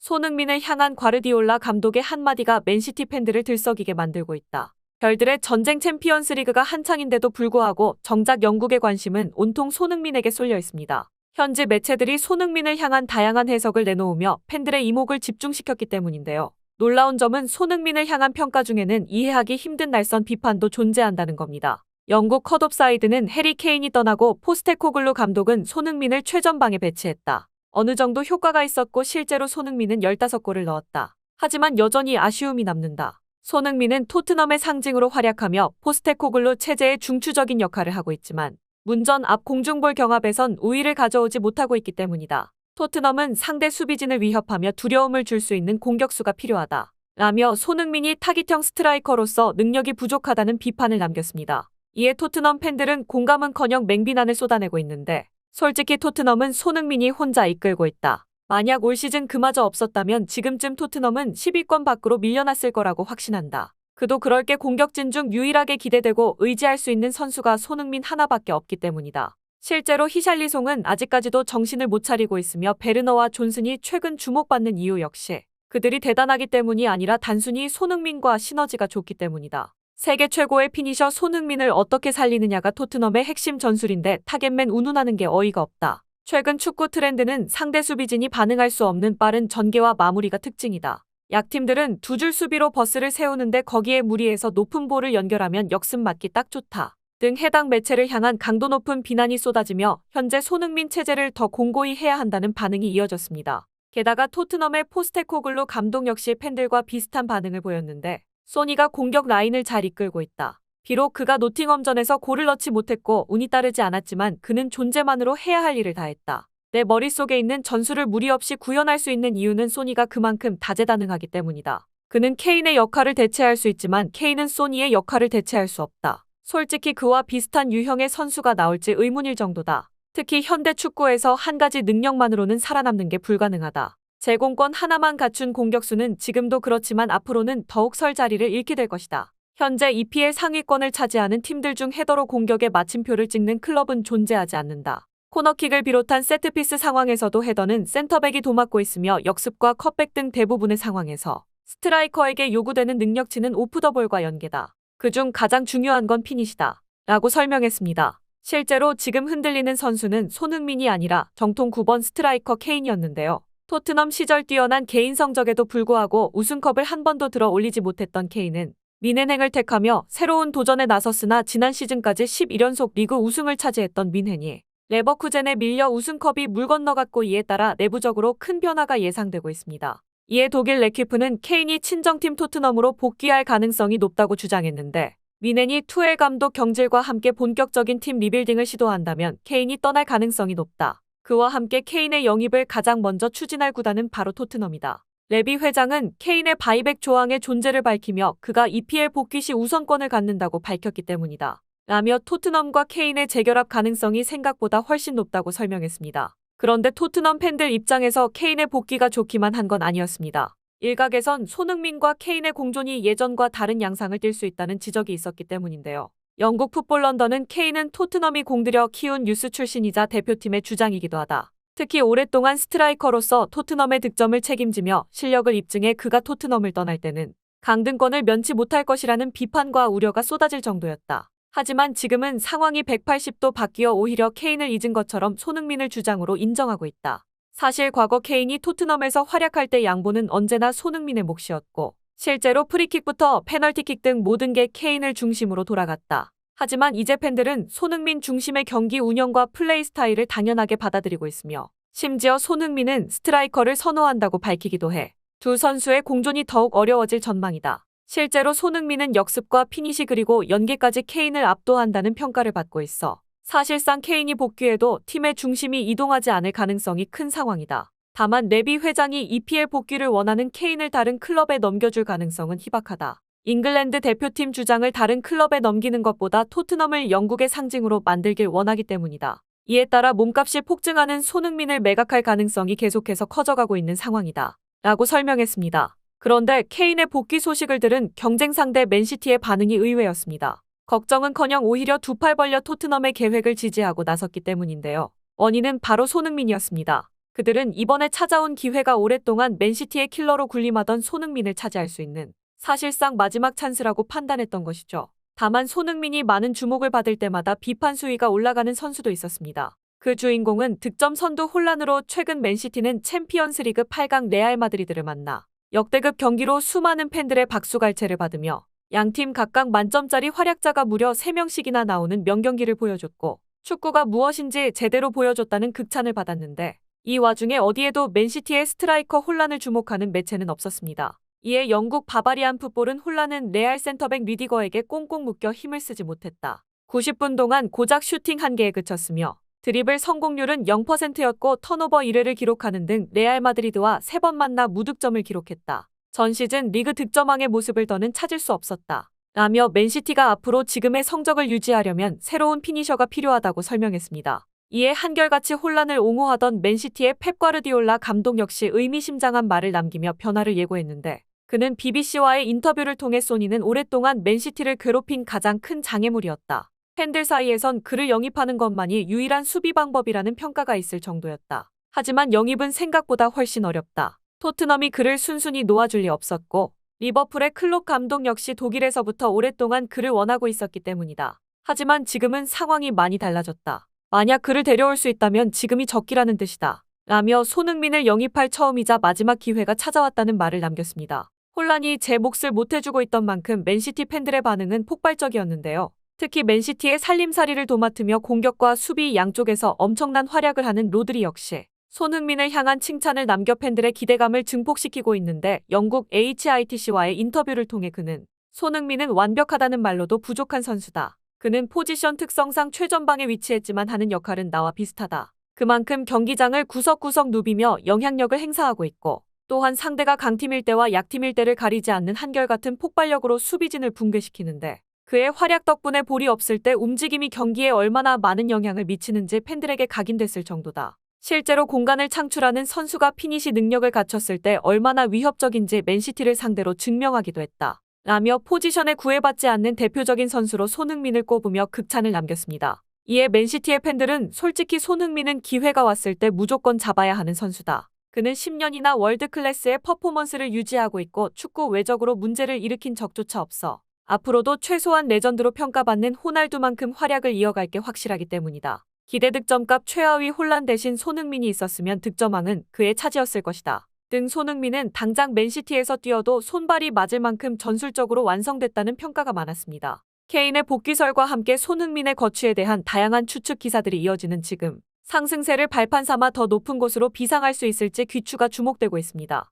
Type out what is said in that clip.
손흥민을 향한 과르디올라 감독의 한마디가 맨시티 팬들을 들썩이게 만들고 있다. 별들의 전쟁 챔피언스리그가 한창인데도 불구하고 정작 영국의 관심은 온통 손흥민에게 쏠려 있습니다. 현지 매체들이 손흥민을 향한 다양한 해석을 내놓으며 팬들의 이목을 집중시켰기 때문인데요. 놀라운 점은 손흥민을 향한 평가 중에는 이해하기 힘든 날선 비판도 존재한다는 겁니다. 영국 컷옵사이드는 해리 케인이 떠나고 포스테코글루 감독은 손흥민을 최전방에 배치했다. 어느 정도 효과가 있었고 실제로 손흥민은 15골을 넣었다. 하지만 여전히 아쉬움이 남는다. 손흥민은 토트넘의 상징으로 활약하며 포스테코글루 체제의 중추적인 역할을 하고 있지만 문전 앞 공중볼 경합에선 우위를 가져오지 못하고 있기 때문이다. 토트넘은 상대 수비진을 위협하며 두려움을 줄 수 있는 공격수가 필요하다. 라며 손흥민이 타깃형 스트라이커로서 능력이 부족하다는 비판을 남겼습니다. 이에 토트넘 팬들은 공감은커녕 맹비난을 쏟아내고 있는데 솔직히 토트넘은 손흥민이 혼자 이끌고 있다. 만약 올 시즌 그마저 없었다면 지금쯤 토트넘은 10위권 밖으로 밀려났을 거라고 확신한다. 그도 그럴 게 공격진 중 유일하게 기대되고 의지할 수 있는 선수가 손흥민 하나밖에 없기 때문이다. 실제로 히샬리송은 아직까지도 정신을 못 차리고 있으며 베르너와 존슨이 최근 주목받는 이유 역시 그들이 대단하기 때문이 아니라 단순히 손흥민과 시너지가 좋기 때문이다. 세계 최고의 피니셔 손흥민을 어떻게 살리느냐가 토트넘의 핵심 전술인데 타겟맨 운운하는 게 어이가 없다. 최근 축구 트렌드는 상대 수비진이 반응할 수 없는 빠른 전개와 마무리가 특징이다. 약팀들은 두 줄 수비로 버스를 세우는데 거기에 무리해서 높은 볼을 연결하면 역습 맞기 딱 좋다. 등 해당 매체를 향한 강도 높은 비난이 쏟아지며 현재 손흥민 체제를 더 공고히 해야 한다는 반응이 이어졌습니다. 게다가 토트넘의 포스테코글루 감독 역시 팬들과 비슷한 반응을 보였는데 소니가 공격 라인을 잘 이끌고 있다. 비록 그가 노팅엄전에서 골을 넣지 못했고 운이 따르지 않았지만 그는 존재만으로 해야 할 일을 다했다. 내 머릿속에 있는 전술을 무리 없이 구현할 수 있는 이유는 소니가 그만큼 다재다능하기 때문이다. 그는 케인의 역할을 대체할 수 있지만 케인은 소니의 역할을 대체할 수 없다. 솔직히 그와 비슷한 유형의 선수가 나올지 의문일 정도다. 특히 현대 축구에서 한 가지 능력만으로는 살아남는 게 불가능하다. 제공권 하나만 갖춘 공격수는 지금도 그렇지만 앞으로는 더욱 설 자리를 잃게 될 것이다. 현재 EPL 상위권을 차지하는 팀들 중 헤더로 공격에 마침표를 찍는 클럽은 존재하지 않는다. 코너킥을 비롯한 세트피스 상황에서도 헤더는 센터백이 도맡고 있으며 역습과 컷백 등 대부분의 상황에서 스트라이커에게 요구되는 능력치는 오프더볼과 연계다. 그중 가장 중요한 건 피니시다. 라고 설명했습니다. 실제로 지금 흔들리는 선수는 손흥민이 아니라 정통 9번 스트라이커 케인이었는데요. 토트넘 시절 뛰어난 개인 성적에도 불구하고 우승컵을 한 번도 들어 올리지 못했던 케인은 민헨행을 택하며 새로운 도전에 나섰으나 지난 시즌까지 11연속 리그 우승을 차지했던 민헨이 레버쿠젠에 밀려 우승컵이 물 건너갔고 이에 따라 내부적으로 큰 변화가 예상되고 있습니다. 이에 독일 레퀴프는 케인이 친정팀 토트넘으로 복귀할 가능성이 높다고 주장했는데 민헨이 투엘 감독 경질과 함께 본격적인 팀 리빌딩을 시도한다면 케인이 떠날 가능성이 높다. 그와 함께 케인의 영입을 가장 먼저 추진할 구단은 바로 토트넘이다. 레비 회장은 케인의 바이백 조항의 존재를 밝히며 그가 EPL 복귀 시 우선권을 갖는다고 밝혔기 때문이다. 라며 토트넘과 케인의 재결합 가능성이 생각보다 훨씬 높다고 설명했습니다. 그런데 토트넘 팬들 입장에서 케인의 복귀가 좋기만 한 건 아니었습니다. 일각에선 손흥민과 케인의 공존이 예전과 다른 양상을 띨 수 있다는 지적이 있었기 때문인데요. 영국 풋볼 런던은 케인은 토트넘이 공들여 키운 유스 출신이자 대표팀의 주장이기도 하다. 특히 오랫동안 스트라이커로서 토트넘의 득점을 책임지며 실력을 입증해 그가 토트넘을 떠날 때는 강등권을 면치 못할 것이라는 비판과 우려가 쏟아질 정도였다. 하지만 지금은 상황이 180도 바뀌어 오히려 케인을 잊은 것처럼 손흥민을 주장으로 인정하고 있다. 사실 과거 케인이 토트넘에서 활약할 때 양보는 언제나 손흥민의 몫이었고 실제로 프리킥부터 페널티킥 등 모든 게 케인을 중심으로 돌아갔다. 하지만 이제 팬들은 손흥민 중심의 경기 운영과 플레이 스타일을 당연하게 받아들이고 있으며 심지어 손흥민은 스트라이커를 선호한다고 밝히기도 해. 두 선수의 공존이 더욱 어려워질 전망이다. 실제로 손흥민은 역습과 피니시 그리고 연계까지 케인을 압도한다는 평가를 받고 있어 사실상 케인이 복귀해도 팀의 중심이 이동하지 않을 가능성이 큰 상황이다. 다만 레비 회장이 EPL 복귀를 원하는 케인을 다른 클럽에 넘겨줄 가능성은 희박하다. 잉글랜드 대표팀 주장을 다른 클럽에 넘기는 것보다 토트넘을 영국의 상징으로 만들길 원하기 때문이다. 이에 따라 몸값이 폭증하는 손흥민을 매각할 가능성이 계속해서 커져가고 있는 상황이다. 라고 설명했습니다. 그런데 케인의 복귀 소식을 들은 경쟁 상대 맨시티의 반응이 의외였습니다. 걱정은커녕 오히려 두 팔 벌려 토트넘의 계획을 지지하고 나섰기 때문인데요. 원인은 바로 손흥민이었습니다. 그들은 이번에 찾아온 기회가 오랫동안 맨시티의 킬러로 군림하던 손흥민을 차지할 수 있는 사실상 마지막 찬스라고 판단했던 것이죠. 다만 손흥민이 많은 주목을 받을 때마다 비판 수위가 올라가는 선수도 있었습니다. 그 주인공은 득점 선두 혼란으로 최근 맨시티는 챔피언스리그 8강 레알 마드리드를 만나 역대급 경기로 수많은 팬들의 박수갈채를 받으며 양팀 각각 만점짜리 활약자가 무려 3명씩이나 나오는 명경기를 보여줬고 축구가 무엇인지 제대로 보여줬다는 극찬을 받았는데 이 와중에 어디에도 맨시티의 스트라이커 혼란을 주목하는 매체는 없었습니다. 이에 영국 바바리안 풋볼은 혼란은 레알 센터백 리디거에게 꽁꽁 묶여 힘을 쓰지 못했다. 90분 동안 고작 슈팅 1개에 그쳤으며 드리블 성공률은 0%였고 턴오버 1회를 기록하는 등 레알 마드리드와 3번 만나 무득점을 기록했다. 전 시즌 리그 득점왕의 모습을 더는 찾을 수 없었다. 라며 맨시티가 앞으로 지금의 성적을 유지하려면 새로운 피니셔가 필요하다고 설명했습니다. 이에 한결같이 혼란을 옹호하던 맨시티의 펩 과르디올라 감독 역시 의미심장한 말을 남기며 변화를 예고했는데 그는 BBC와의 인터뷰를 통해 소니는 오랫동안 맨시티를 괴롭힌 가장 큰 장애물이었다. 팬들 사이에선 그를 영입하는 것만이 유일한 수비 방법이라는 평가가 있을 정도였다. 하지만 영입은 생각보다 훨씬 어렵다. 토트넘이 그를 순순히 놓아줄 리 없었고 리버풀의 클롭 감독 역시 독일에서부터 오랫동안 그를 원하고 있었기 때문이다. 하지만 지금은 상황이 많이 달라졌다. 만약 그를 데려올 수 있다면 지금이 적기라는 뜻이다. 라며 손흥민을 영입할 처음이자 마지막 기회가 찾아왔다는 말을 남겼습니다. 혼란이 제 몫을 못해주고 있던 만큼 맨시티 팬들의 반응은 폭발적이었는데요. 특히 맨시티의 살림살이를 도맡으며 공격과 수비 양쪽에서 엄청난 활약을 하는 로드리 역시 손흥민을 향한 칭찬을 남겨 팬들의 기대감을 증폭시키고 있는데 영국 HITC와의 인터뷰를 통해 그는 손흥민은 완벽하다는 말로도 부족한 선수다. 그는 포지션 특성상 최전방에 위치했지만 하는 역할은 나와 비슷하다. 그만큼 경기장을 구석구석 누비며 영향력을 행사하고 있고 또한 상대가 강팀일 때와 약팀일 때를 가리지 않는 한결같은 폭발력으로 수비진을 붕괴시키는데 그의 활약 덕분에 볼이 없을 때 움직임이 경기에 얼마나 많은 영향을 미치는지 팬들에게 각인됐을 정도다. 실제로 공간을 창출하는 선수가 피니시 능력을 갖췄을 때 얼마나 위협적인지 맨시티를 상대로 증명하기도 했다. 라며 포지션에 구애받지 않는 대표적인 선수로 손흥민을 꼽으며 극찬을 남겼습니다. 이에 맨시티의 팬들은 솔직히 손흥민은 기회가 왔을 때 무조건 잡아야 하는 선수다. 그는 10년이나 월드클래스의 퍼포먼스를 유지하고 있고 축구 외적으로 문제를 일으킨 적조차 없어. 앞으로도 최소한 레전드로 평가받는 호날두만큼 활약을 이어갈 게 확실하기 때문이다. 기대 득점값 최하위 혼란 대신 손흥민이 있었으면 득점왕은 그의 차지였을 것이다. 등 손흥민은 당장 맨시티에서 뛰어도 손발이 맞을 만큼 전술적으로 완성됐다는 평가가 많았습니다. 케인의 복귀설과 함께 손흥민의 거취에 대한 다양한 추측 기사들이 이어지는 지금 상승세를 발판 삼아 더 높은 곳으로 비상할 수 있을지 귀추가 주목되고 있습니다.